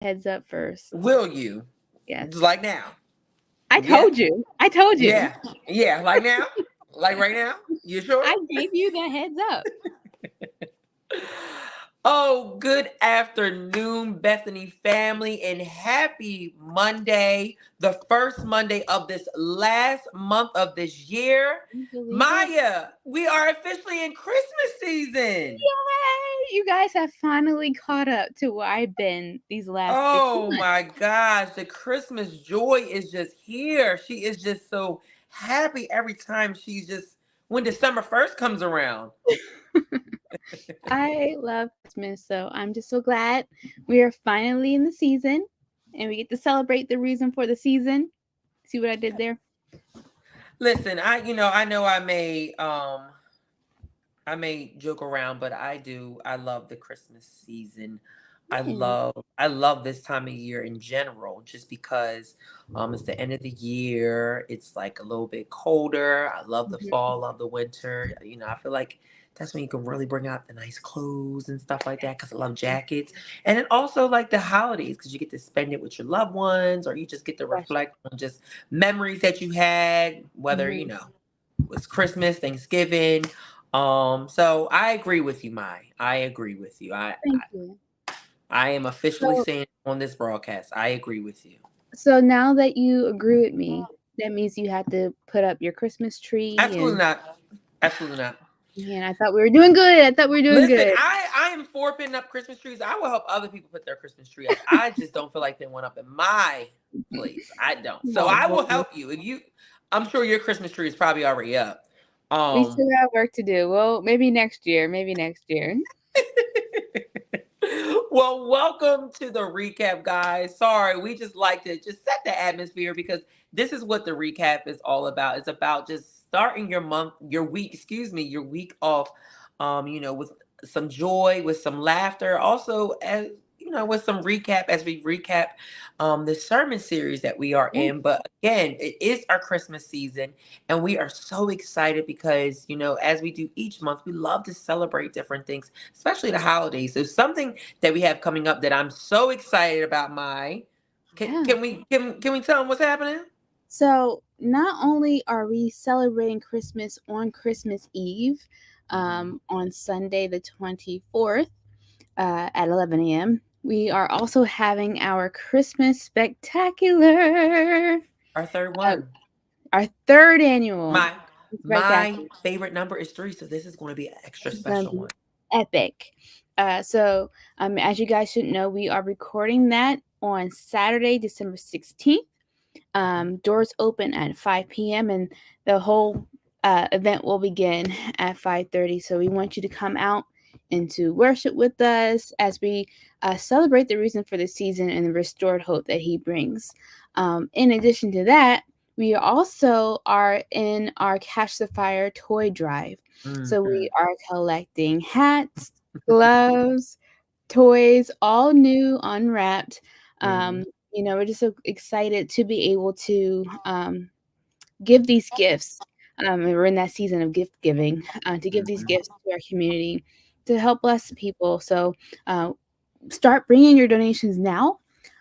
heads up first. Will you? Yes. Like now? I Yeah? told you. I told you. Yeah. Yeah. Like now? Like right now? You sure? I gave you the heads up. Oh, good afternoon, Bethany family, and happy Monday, the first Monday of this last month of this year. Can you believe it? Maya, we are officially in Christmas season. Yay! You guys have finally caught up to where I've been these last 6 Oh months. my gosh, the Christmas joy is just here. She is just so happy every time when December 1st comes around. I love Christmas, so I'm just so glad we are finally in the season and we get to celebrate the reason for the season. See what I did there? Listen, I know I may joke around, but I love the Christmas season. Yeah. I love this time of year in general, just because it's the end of the year. It's like a little bit colder. I love the Mhm. fall, love the winter. I feel like that's when you can really bring out the nice clothes and stuff like that, because I love jackets. And then also like the holidays, because you get to spend it with your loved ones, or you just get to Especially. reflect on just memories that you had, whether, Mhm. it was Christmas, Thanksgiving. So I agree with you, Mai. I agree with you. Thank you. I am officially So, saying on this broadcast, I agree with you. so now that you agree with me, that means you had to put up your Christmas tree Absolutely and not. Absolutely not. man, I thought we were doing good. I thought we were doing Listen, good. I am for putting up Christmas trees. I will help other people put their Christmas tree up. I just don't feel like they went up in my place. I don't. So Oh I will boy. help you. I'm sure your Christmas tree is probably already up. We Um still have work to do. Well, maybe next year. Maybe next year. Well, welcome to the recap, guys. Sorry, we just like to just set the atmosphere, because this is what the recap is all about. It's about just starting your week off, with some joy, with some laughter, also as with some recap as we recap the sermon series that we are Yeah. in. But again, it is our Christmas season, and we are so excited because, as we do each month, we love to celebrate different things, especially the holidays. So something that we have coming up that I'm so excited about, my Yeah. can we tell them what's happening? So not only are we celebrating Christmas on Christmas Eve, on Sunday the 24th at 11 a.m., we are also having our Christmas spectacular, Our third uh, one. our third annual My my spectacular. favorite number is 3, so this is going to be an extra It's gonna special be one. epic. As you guys should know, we are recording that on Saturday, December 16th. Doors open at 5 p.m. and the whole event will begin at 5:30. So we want you to come out and to worship with us as we celebrate the reason for the season and the restored hope that He brings. In addition to that, we also are in our Catch the Fire toy drive. So we Mhm. are collecting hats, gloves, toys, all new, unwrapped. Mhm. We're just so excited to be able to give these gifts. And we're in that season of gift giving, to give these Mhm. gifts to our community to help bless people. So uh, start bringing your donations now.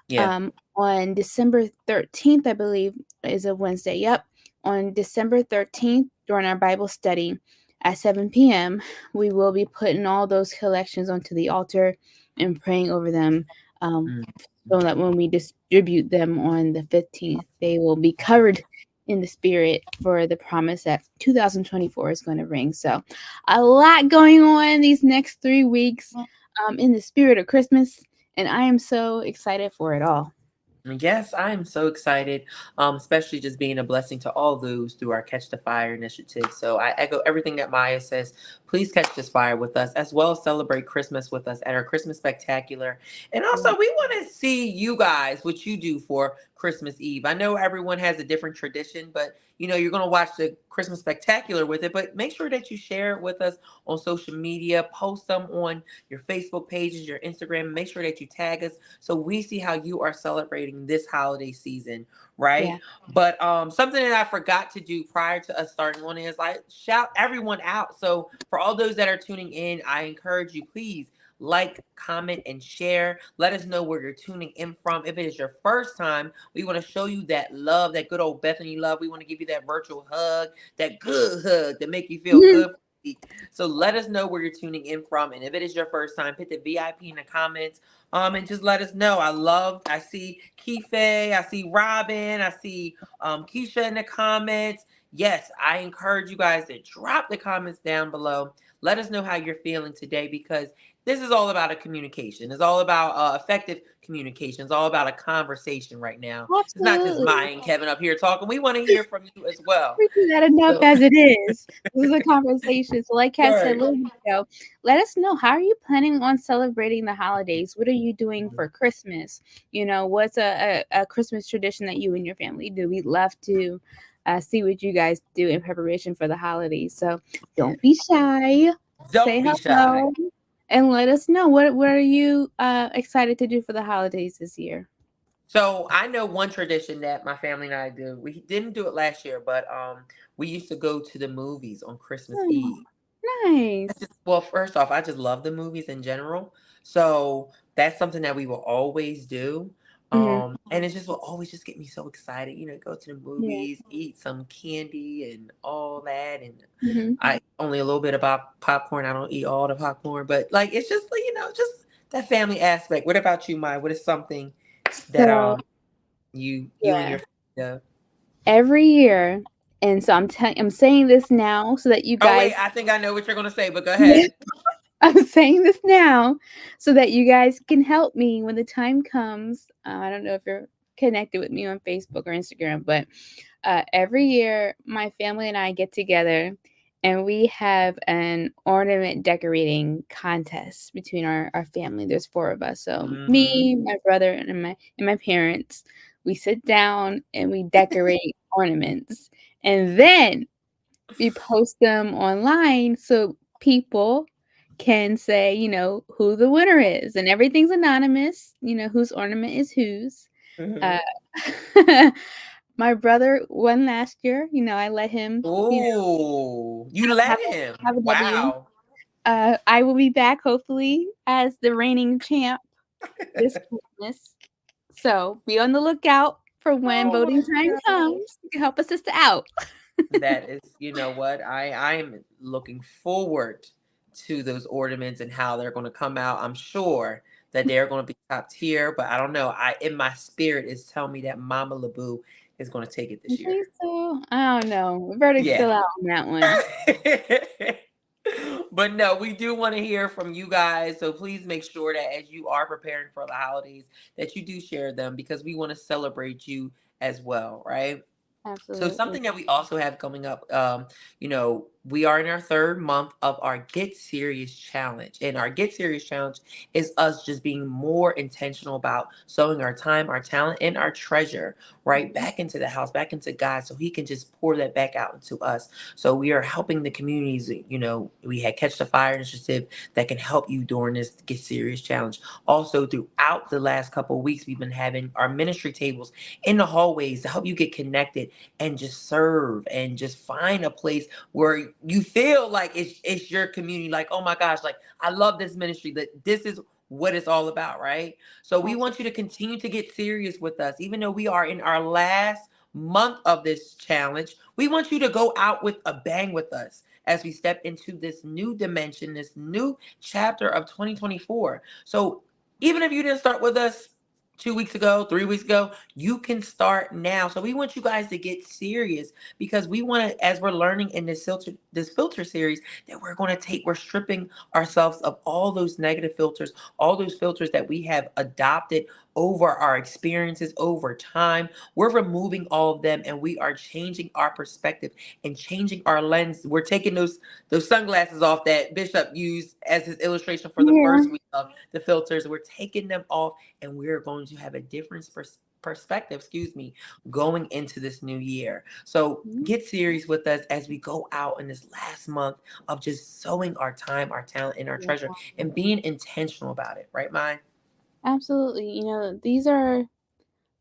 Yeah. On December 13th, I believe, is a Wednesday. Yep. On December 13th, during our Bible study at 7 p.m., we will be putting all those collections onto the altar and praying over them, um, Mhm. so that when we distribute them on the 15th, they will be covered in the spirit for the promise that 2024 is going to bring. So, a lot going on these next 3 weeks, in the spirit of Christmas, and I am so excited for it all. Yes, I am so excited, especially just being a blessing to all those through our Catch the Fire initiative. So I echo everything that Maya says. Please catch this fire with us, as well as celebrate Christmas with us at our Christmas Spectacular. And Yeah. also, we want to see you guys, what you do for Christmas Eve. I know everyone has a different tradition, but you're going to watch the Christmas Spectacular with it. But make sure that you share it with us on social media, post them on your Facebook pages, your Instagram. Make sure that you tag us so we see how you are celebrating this holiday season, right? Yeah. But something that I forgot to do prior to us starting on is like shout everyone out. So for all those that are tuning in, I encourage you, please like, comment, and share. Let us know where you're tuning in from. If it is your first time, we want to show you that love, that good old Bethany love. We want to give you that virtual hug, that good hug that make you feel good. So let us know where you're tuning in from. And if it is your first time, hit the VIP in the comments. And just let us know. I see Kife, I see Robin, I see Keisha in the comments. Yes, I encourage you guys to drop the comments down below. Let us know how you're feeling today, because this is all about a communication. It's all about effective communication. It's all about a conversation right now. It's not just Absolutely. Maya and Kevin up here talking. We want to hear from you as well. We do that enough So, as it is. This is a conversation. So, like Kat said a right. little bit ago, let us know, how are you planning on celebrating the holidays? What are you doing for Christmas? What's a Christmas tradition that you and your family do? We'd love to see what you guys do in preparation for the holidays. So, don't be shy. Say Don't be shy. hello and let us know, what are you excited to do for the holidays this year? So I know one tradition that my family and I do. We didn't do it last year, but we used to go to the movies on Christmas Oh, Eve. nice. Well, first off, I just love the movies in general. So that's something that we will always do. Hmm. And it just will always just get me so excited, go to the Yeah. movies, eat some candy and all that. And Hmm. I only a little bit about popcorn. I don't eat all the popcorn, but like it's just like, just that family aspect. What about you, Maya? What is something that So, you and yeah. your family do? Every year. And so I'm saying this now so that you Oh wait, guys I think I know what you're gonna say, but go Yeah, ahead. I'm saying this now so that you guys can help me when the time comes. I don't know if you're connected with me on Facebook or Instagram, but every year my family and I get together and we have an ornament decorating contest between our family. There's four of us. So Hmm. me, my brother, and my parents. We sit down and we decorate ornaments. And then we post them online so people can say, who the winner is. And everything's anonymous, whose ornament is whose. Uh, Hmm. my brother won last year. I let him, Oh, you have let a, him. have a W. Wow. I will be back hopefully as the reigning champ this Christmas. So be on the lookout for when Oh voting my time gosh. comes. You can help a sister out. That is, you know what? I'm looking forward to those ornaments and how they're going to come out. I'm sure that they're going to be top tier, but I don't know. I in my spirit is telling me that Mama Laboo is going to take it this You year. think so? I don't know. The verdict's Yeah. still out on that one. But no, we do want to hear from you guys. So please make sure that as you are preparing for the holidays, that you do share them, because we want to celebrate you as well, right? So Absolutely. something that we also have coming up, we are in our third month of our Get Serious Challenge. And our Get Serious Challenge is us just being more intentional about sowing our time, our talent, and our treasure right Mhm. back into the house, back into God, so He can just pour that back out into us. So we are helping the communities. We had Catch the Fire initiative that can help you during this Get Serious Challenge. Also, throughout the last couple of weeks, we've been having our ministry tables in the hallways to help you get connected and just serve and just find a place where you feel like it's your community. Like, oh my gosh, like I love this ministry. That this is what it's all about, right? So we want you to Absolutely. continue to get serious with us, even though we are in our last month of this challenge. We want you to go out with a bang with us as we step into this new dimension, this new chapter of 2024. So even if you didn't start with us 2 weeks ago, 3 weeks ago, you can start now. So we want you guys to get serious, because we want to, as we're learning in this filter series, that we're stripping ourselves of all those negative filters, all those filters that we have adopted over our experiences over time. We're removing all of them, and we are changing our perspective and changing our lens. We're taking those sunglasses off that Bishop used as his illustration for the Yeah. first week of the filters. We're taking them off, and we're going to have a different perspective, excuse me, going into this new year. So Mhm. get serious with us as we go out in this last month of just sowing our time, our talent, and our Yeah. treasure, and being intentional about it, right, Mine? Absolutely. These are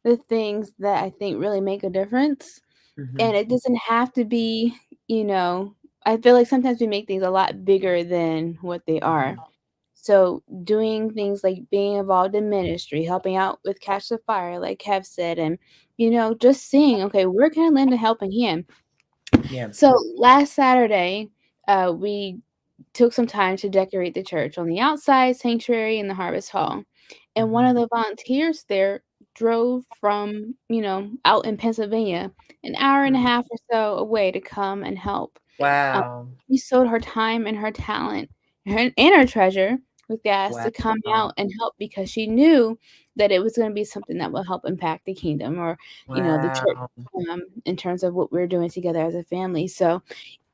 the things that I think really make a difference. Hmm. And it doesn't have to be, you know, I feel like sometimes we make things a lot bigger than what they are. So doing things like being involved in ministry, helping out with Catch the Fire, like Kev said, and just seeing, okay, where can I lend a helping hand? Yeah. So last Saturday, we took some time to decorate the church on the outside, sanctuary, and the harvest hall. And one Mhm. of the volunteers there drove from, out in Pennsylvania, an hour and a Mhm. half or so away to come and help. Um, Wow. she sowed her time and her talent and her treasure with gas to come Wow. out and help because she knew that it was going to be something that will help impact the kingdom or, the church, Wow. in terms of what we're doing together as a family. So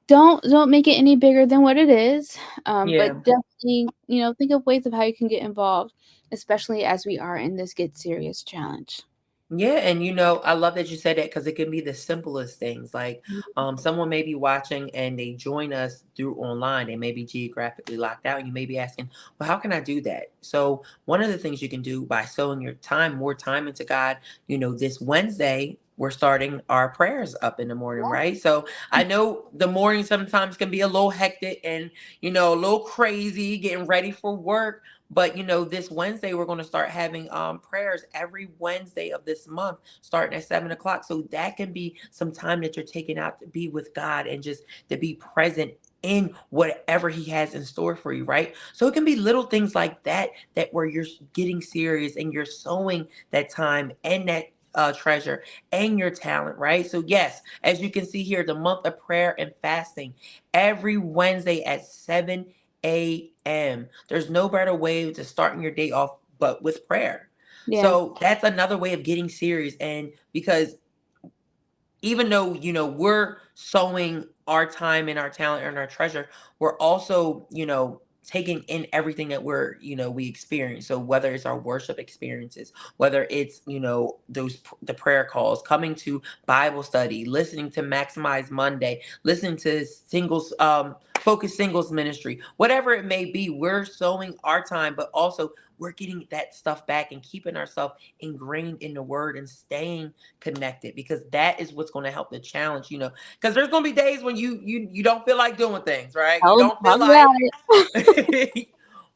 don't make it any bigger than what it is, Yeah. but definitely, think of ways of how you can get involved, especially as we are in this Get Serious challenge. Yeah, and I love that you said that because it can be the simplest things. Like, someone may be watching and they join us through online. They may be geographically locked out. And you may be asking, well, how can I do that? So, one of the things you can do by sowing your time, more time into God, this Wednesday, we're starting our prayers up in the morning, right? So, I know the morning sometimes can be a little hectic and, a little crazy getting ready for work. But this Wednesday we're going to start having prayers every Wednesday of this month, starting at 7 o'clock. So that can be some time that you're taking out to be with God and just to be present in whatever He has in store for you, right? So it can be little things like that where you're getting serious and you're sowing that time and that treasure and your talent, right? So yes, as you can see here, the month of prayer and fasting every Wednesday at 7 a.m. There's no better way to starting your day off but with prayer. Yeah, So that's another way of getting serious. And because even though, we're sowing our time and our talent and our treasure, we're also, taking in everything that we experience. So whether it's our worship experiences, whether it's, the prayer calls, coming to Bible study, listening to Maximize Monday, listening to singles, focus singles ministry, whatever it may be, we're sowing our time, but also we're getting that stuff back and keeping ourselves ingrained in the word and staying connected, because that is what's going to help the challenge, because there's going to be days when you don't feel like doing things, right? You don't talk feel about like it.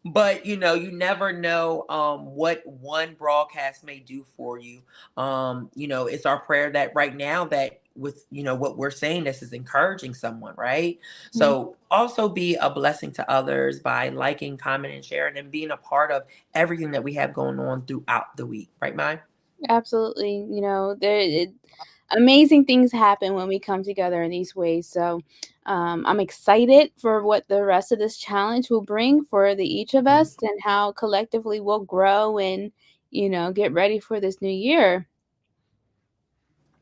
but you never know what one broadcast may do for you. It's our prayer that right now that with what we're saying, this is encouraging someone, right? Mhm. So also be a blessing to others by liking, commenting, sharing, and being a part of everything that we have going on throughout the week, right, Mai? Absolutely. Amazing things happen when we come together in these ways. So I'm excited for what the rest of this challenge will bring for each of us and how collectively we'll grow and, get ready for this new year.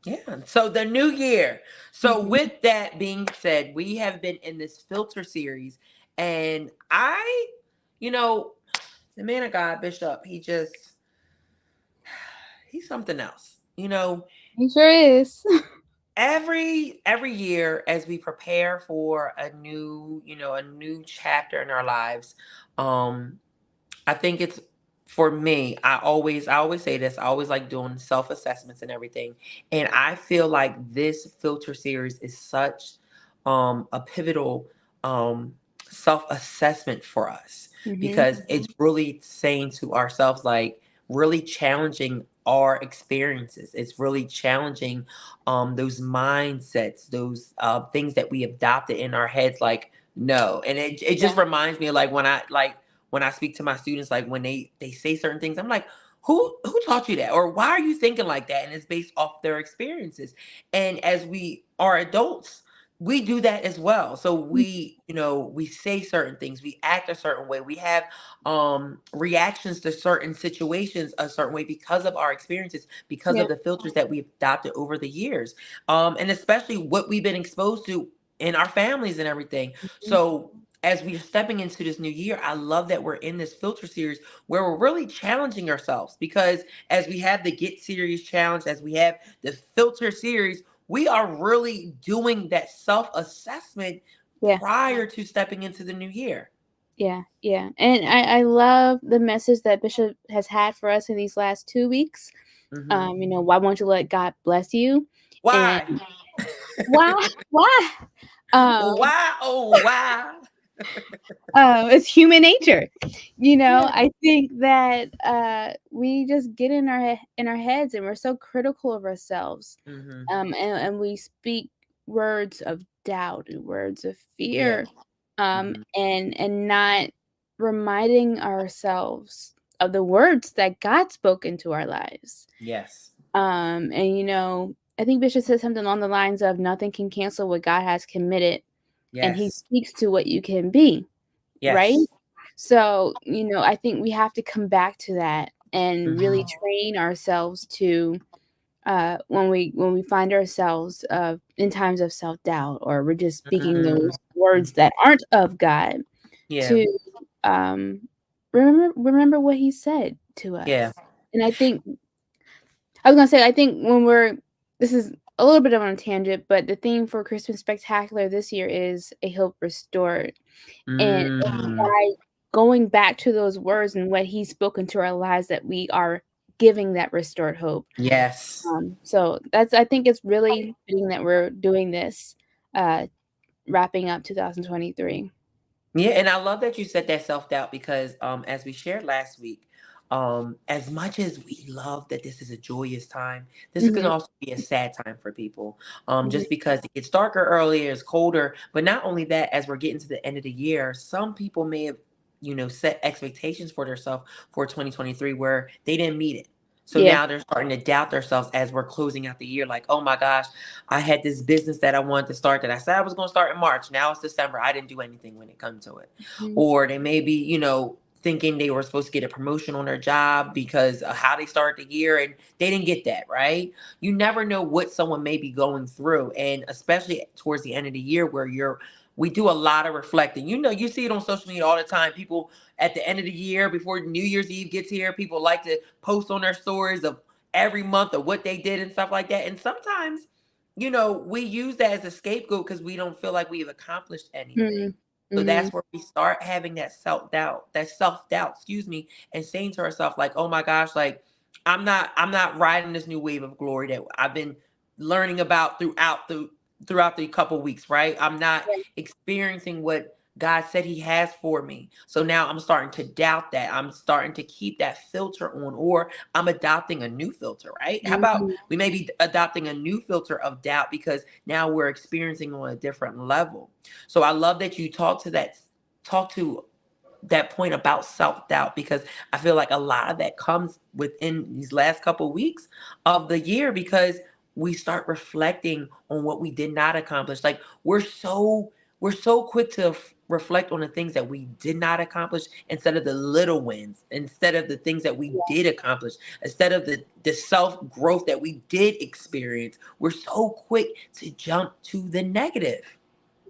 Yeah. So the new year. So Mhm. with that being said, we have been in this filter series, and you know, the man of God, Bishop, he's something else. He sure is. Every year as we prepare for a new chapter in our lives, um, I think it's for me, I always say this, I always like doing self-assessments and everything. And I feel like this filter series is such a pivotal um self-assessment for us, Hmm. because it's really saying to ourselves, like, really challenging our experiences. It's really challenging those mindsets, those things that we adopted in our heads, like, no. And it just Yeah. reminds me of, like, when I speak to my students, like when they say certain things, I'm like, who taught you that, or why are you thinking like that? And it's based off their experiences. And as we are adults, we do that as well. So we say certain things, we act a certain way, we have reactions to certain situations a certain way because of our experiences, because Yeah. of the filters that we've adopted over the years, and especially what we've been exposed to in our families and everything. Mhm. So as we're stepping into this new year, I love that we're in this filter series where we're really challenging ourselves, because as we have the Get Serious challenge, as we have the filter series, we are really doing that self assessment Yeah. prior to stepping into the new year. Yeah. Yeah. And I love the message that Bishop has had for us in these last 2 weeks. Hmm. Why won't you let God bless you? And Why? why? Why? Um, Why? Oh, why? It's human nature. Yeah. I think that we just get in our heads, and we're so critical of ourselves, Hmm. and we speak words of doubt and words of Yeah. fear, Hmm. and not reminding ourselves of the words that God spoke into our lives. Yes. And I think Bishop said something along the lines of nothing can cancel what God has committed, and He Yes. speaks to what you can be, right? Yes. So, I think we have to come back to that and really Hmm. train ourselves to when we find ourselves in times of self-doubt, or we're just speaking Hmm. those words that aren't of God, Yeah. to um remember what He said to Yeah. us. And I was gonna say, I think this is a little bit of on a tangent, but the theme for Christmas Spectacular this year is a hope restored. And it's Mm. by going back to those words and what He's spoken to our lives that we are giving that restored hope. Yes. So I think it's really fitting that we're doing this, uh, wrapping up 2023. Yeah, and I love that you said that self-doubt because as we shared last week, as much as we love that this is a joyous time, this can Mhm, also be a sad time for people. mhm. Just because it gets darker earlier, it's colder, but not only that, as we're getting to the end of the year, some people may have, set expectations for themselves for 2023 where they didn't meet it. So Yeah. now they're starting to doubt themselves as we're closing out the year, like, oh my gosh, I had this business that I wanted to start that I said I was going to start in March. Now it's December. I didn't do anything when it comes to it. Mhm. Or they may be, thinking they were supposed to get a promotion on their job because of how they started the year and they didn't get that, right? You never know what someone may be going through. And especially towards the end of the year where we do a lot of reflecting. You see it on social media all the time. People at the end of the year, before New Year's Eve gets here, people like to post on their stories of every month of what they did and stuff like that. And sometimes, we use that as a scapegoat because we don't feel like we've accomplished anything. Mhm, So mhm. that's where we start having that self doubt, excuse me, and saying to ourselves, like, oh my gosh, like I'm not riding this new wave of glory that I've been learning about throughout the couple weeks, right? I'm not Yeah. experiencing what God said He has for me. So now I'm starting to doubt that. I'm starting to keep that filter on, or I'm adopting a new filter, right? How about Mhm. we may be adopting a new filter of doubt because now we're experiencing on a different level. So I love that you talk to that point about self-doubt because I feel like a lot of that comes within these last couple weeks of the year because we start reflecting on what we did not accomplish. Like we're so quick to reflect on the things that we did not accomplish instead of the little wins, instead of the things that we did accomplish, instead of the self growth that we did experience. We're so quick to jump to the negative,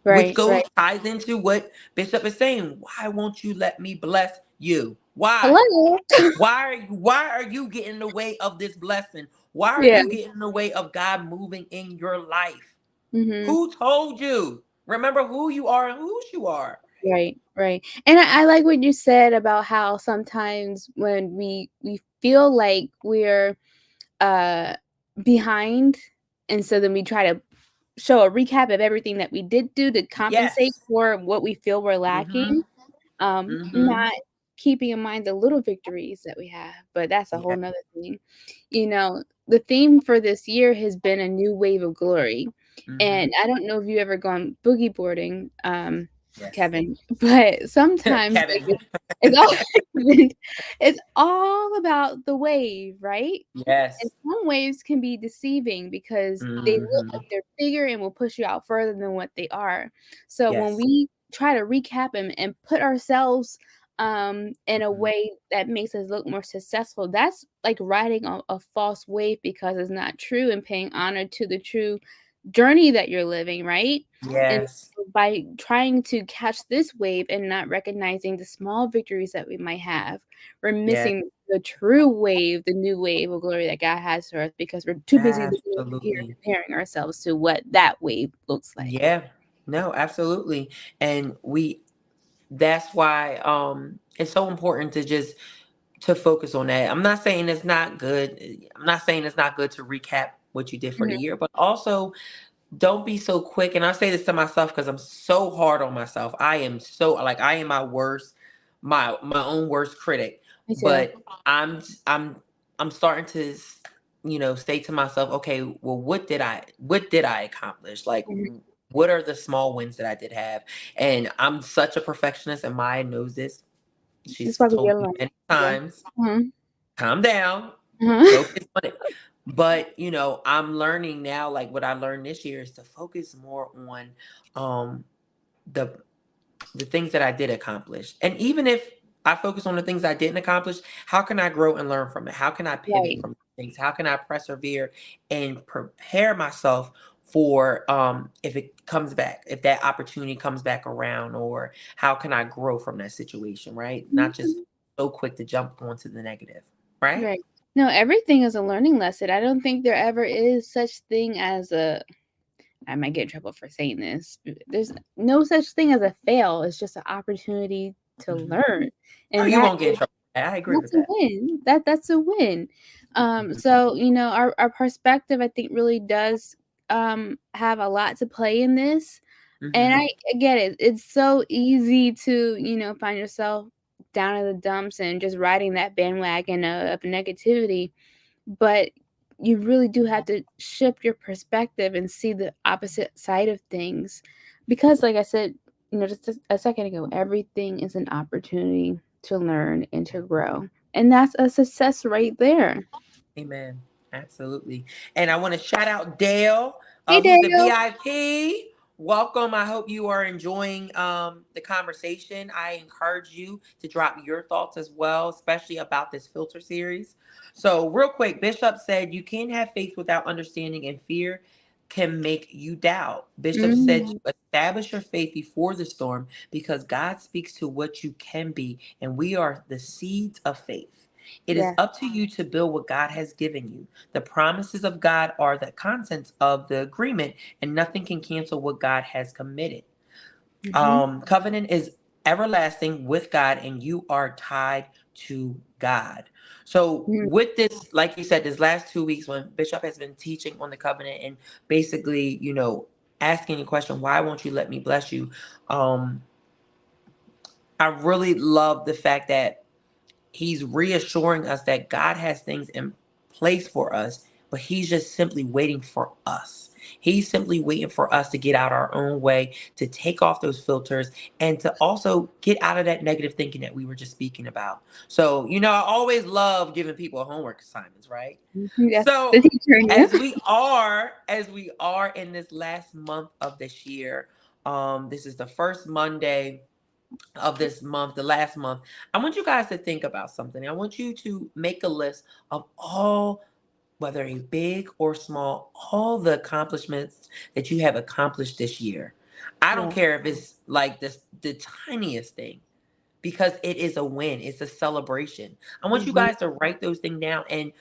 which Right, goes right. ties into what Bishop is saying. Why won't you let me bless you? Why? Hello? Why are you getting in the way of this blessing? Why are Yeah. you getting in the way of God moving in your life? Mhm. Who told you? Remember who you are and whose you are. Right, right. And I like what you said about how sometimes when we feel like we're uh behind, and so then we try to show a recap of everything that we did do to compensate Yes. for what we feel we're Mm-hmm. lacking, Mm-hmm. not keeping in mind the little victories that we have. But that's a whole Yeah. nother thing. The theme for this year has been a new wave of glory. Mm-hmm. And I don't know if you ever gone boogie boarding, Yes. Kevin, but sometimes like Kevin. it's all it's all about the wave, right? And Yes. some waves can be deceiving because they look Mm-hmm. like they're bigger and will push you out further than what they are. So when Yes. we try to recap and put ourselves in a Mhm. way that makes us look more successful, that's like riding a false wave because it's not true, and paying honor to the true journey that you're living, right? And Yes. by trying to catch this wave and not recognizing the small victories that we might have, we're Yes. missing the true wave, the new wave of glory that God has for us because we're too busy looking over here Absolutely. comparing ourselves to what that wave looks like. Yeah. No, absolutely. And that's why it's so important to focus on that. I'm not saying it's not good. I'm not saying it's not good to recap what you did for the Mhm. year, but also don't be so quick. And I say this to myself because I'm so hard on myself. I am so like I am my own worst critic. Me too. But I'm I'm I'm starting to say to myself, okay, well, what did I accomplish? Like, Mhm. what are the small wins that I did have? And I'm such a perfectionist, and Maya knows this. That's She's why we told get me along. many Yeah. times, Mhm. calm down, Mhm. focus on it. But I'm learning now, like what I learned this year is to focus more on um the the things that I did accomplish. And even if I focus on the things I didn't accomplish, how can I grow and learn from it? How can I pivot Right. from things? How can I persevere and prepare myself for if it comes back, if that opportunity comes back around, or how can I grow from that situation, right? Not just Mhm. so quick to jump onto the negative, right? Right. No, everything is a learning lesson. I don't think there ever is such thing as a I might get in trouble for saying this. There's no such thing as a fail. It's just an opportunity to Mhm. learn. Oh, And you won't get in trouble. I agree with that's a that. win. That's a win. Mhm. So our perspective, I think, really does have a lot to play in this. And Mhm. I get it. It's so easy to find yourself down in the dumps and just riding that bandwagon of negativity, but you really do have to shift your perspective and see the opposite side of things, because, like I said, just a second ago, everything is an opportunity to learn and to grow, and that's a success right there. Amen. Absolutely. And I want to shout out Dale, Hey, who's the Dale. VIP. Welcome. I hope you are enjoying the conversation. I encourage you to drop your thoughts as well, especially about this filter series. So, real quick, Bishop said you can't have faith without understanding, and fear can make you doubt. Bishop said Mm, to establish your faith before the storm because God speaks to what you can be, and we are the seeds of faith. It is yeah. up to you to build what God has given you. The promises of God are the contents of the agreement, and nothing can cancel what God has committed. Hmm. Covenant is everlasting with God, and you are tied to God. So, with this, like you said, this last 2 weeks when Bishop has been teaching on the covenant and basically, asking the question, why won't you let me bless you? Um, I really love the fact that he's reassuring us that God has things in place for us, but he's just simply waiting for us. He's simply waiting for us to get out our own way, to take off those filters, and to also get out of that negative thinking that we were just speaking about. So, I always love giving people homework assignments, right? That's So, the teacher in you. as we are in this last month of this year, this is the first Monday of this month, the last month, I want you guys to think about something. I want you to make a list of all, whether a big or small, all the accomplishments that you have accomplished this year. I don't Yeah. care if it's like this, the tiniest thing, because it is a win. It's a celebration. I want you Hmm. guys to write those things down and,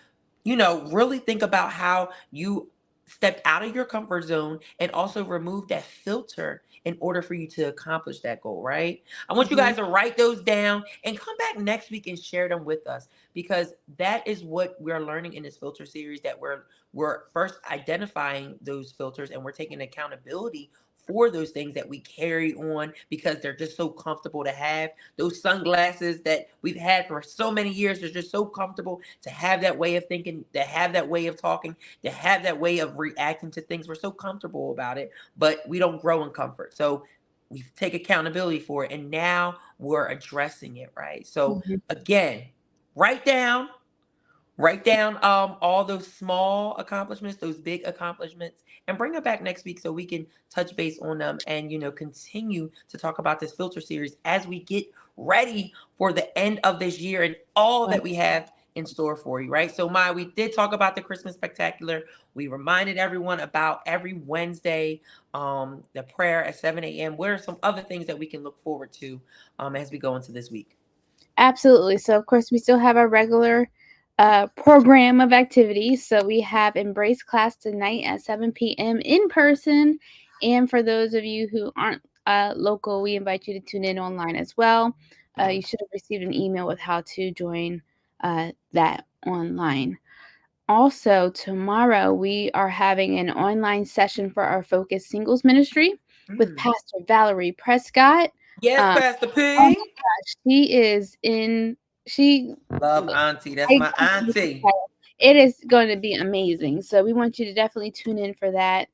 really think about how you stepped out of your comfort zone and also remove that filter in order for you to accomplish that goal, right? I want you Hmm. guys to write those down and come back next week and share them with us, because that is what we're learning in this filter series, that we're first identifying those filters, and we're taking accountability for those things that we carry on because they're just so comfortable to have. Those sunglasses that we've had for so many years, they're just so comfortable to have that way of thinking, to have that way of talking, to have that way of reacting to things. We're so comfortable about it, but we don't grow in comfort. So we take accountability for it, and now we're addressing it, right? So Hmm. again, write down write down all those small accomplishments, those big accomplishments, and bring it back next week so we can touch base on them and continue to talk about this filter series as we get ready for the end of this year and all that we have in store for you, right? So, Maya, we did talk about the Christmas spectacular. We reminded everyone about every Wednesday, the prayer at 7 a.m. What are some other things that we can look forward to as we go into this week? Absolutely. So, of course, we still have our regular program of activities. So, we have Embrace class tonight at 7 p.m. in person. And for those of you who aren't local, we invite you to tune in online as well. You should have received an email with how to join that online. Also, tomorrow we are having an online session for our Focus Singles Ministry with Mm. Pastor Valerie Prescott. Yes, Um, Pastor oh my P. gosh, she is in. She Love Auntie. That's I my can't wait to auntie. try it. It is going to be amazing. So we want you to definitely tune in for that.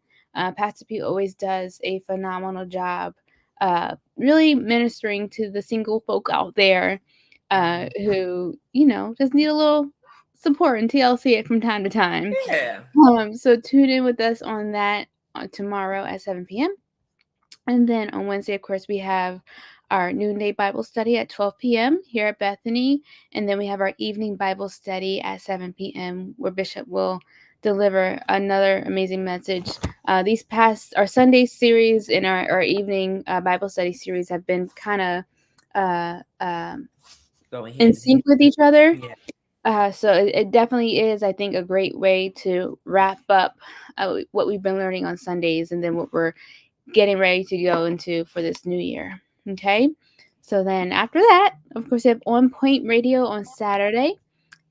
Pastor P always does a phenomenal job, really ministering to the single folk out there who just need a little support and TLC it from time to time. Yeah. So tune in with us on that tomorrow at 7 p.m. And then on Wednesday, of course, we have our noonday Bible study at 12 p.m. here at Bethany. And then we have our evening Bible study at 7 p.m., where Bishop will deliver another amazing message. These past, our Sunday series and our evening Bible study series have been kind of Going in hand in sync hand. with each other. Yeah. So it definitely is, I think, a great way to wrap up what we've been learning on Sundays and then what we're getting ready to go into for this new year. Okay. So then after that, of course, we have On Point Radio on Saturday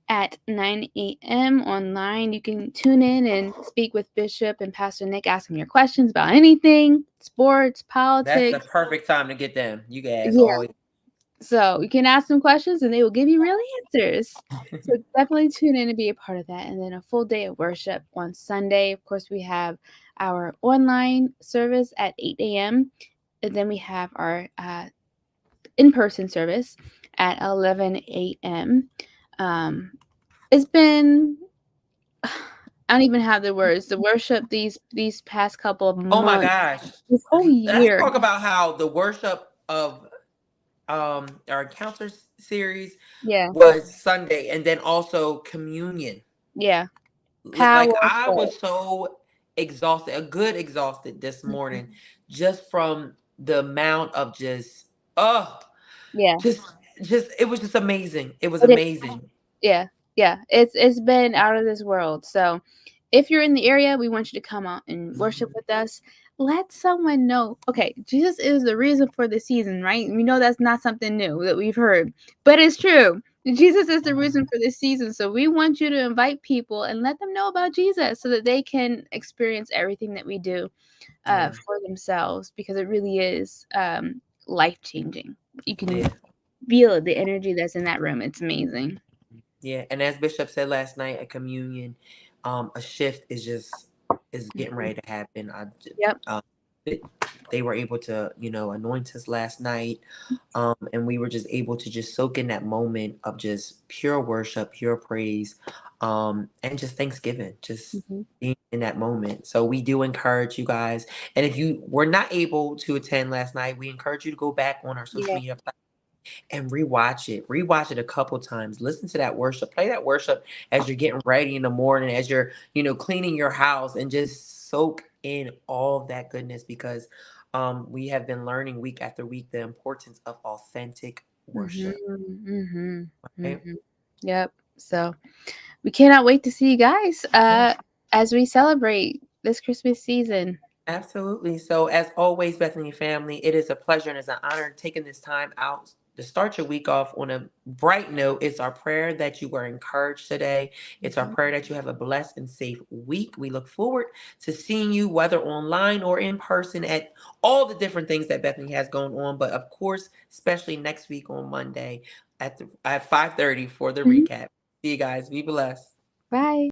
at 9 a.m. online. You can tune in and speak with Bishop and Pastor Nick, ask them your questions about anything, sports, That's the politics. perfect time to get them. You guys Yeah. all. So you can ask them questions and they will give you real answers. So definitely tune in and be a part of that. And then a full day of worship on Sunday. Of course, we have our online service at 8 a.m. And then we have our in-person service at 11 a.m. It's been I don't even have the words. The worship these past couple of Oh my months, gosh. this whole Let's year. talk about how the worship of our encounters series Yeah, was Sunday and then also communion. yeah, Like I powerful. was so exhausted, a good exhausted this Mhm. morning just from the amount of oh Yeah, just just it was just amazing. It was it is. amazing. Yeah, yeah. It's been out of this world. So if you're in the area, we want you to come out and worship with us. Let someone know. Okay, Jesus is the reason for the season, right? We know that's not something new that we've heard, but it's true. Jesus is the reason for this season. So we want you to invite people and let them know about Jesus so that they can experience everything that we do Yeah. for themselves because it really is life changing. You can Yeah. feel the energy that's in that room. It's amazing. Yeah. And as Bishop said last night at communion, a shift is getting Mhm. ready to happen. Yep. Uh, it- they were able to, anoint us last night. And we were just able to just soak in that moment of just pure worship, pure praise, and just thanksgiving, just Mhm. being in that moment. So we do encourage you guys. And if you were not able to attend last night, we encourage you to go back on our social Yeah. media and rewatch it. Rewatch it a couple times. Listen to that worship. Play that worship as you're getting ready in the morning, as you're, cleaning your house, and just soak in all of that goodness because we have been learning week after week the importance of authentic Mhm. worship. Mhm. Right? Mhm. Yep. So we cannot wait to see you guys Yes. as we celebrate this Christmas season. Absolutely. So, as always, Bethany family, it is a pleasure and it's an honor taking this time out to start your week off on a bright note. It's our prayer that you were encouraged today. It's our Mhm. prayer that you have a blessed and safe week. We look forward to seeing you, whether online or in person, at all the different things that Bethany has going on. But of course, especially next week on Monday at 5:30 for the Mhm. recap. See you guys. Be blessed. Bye.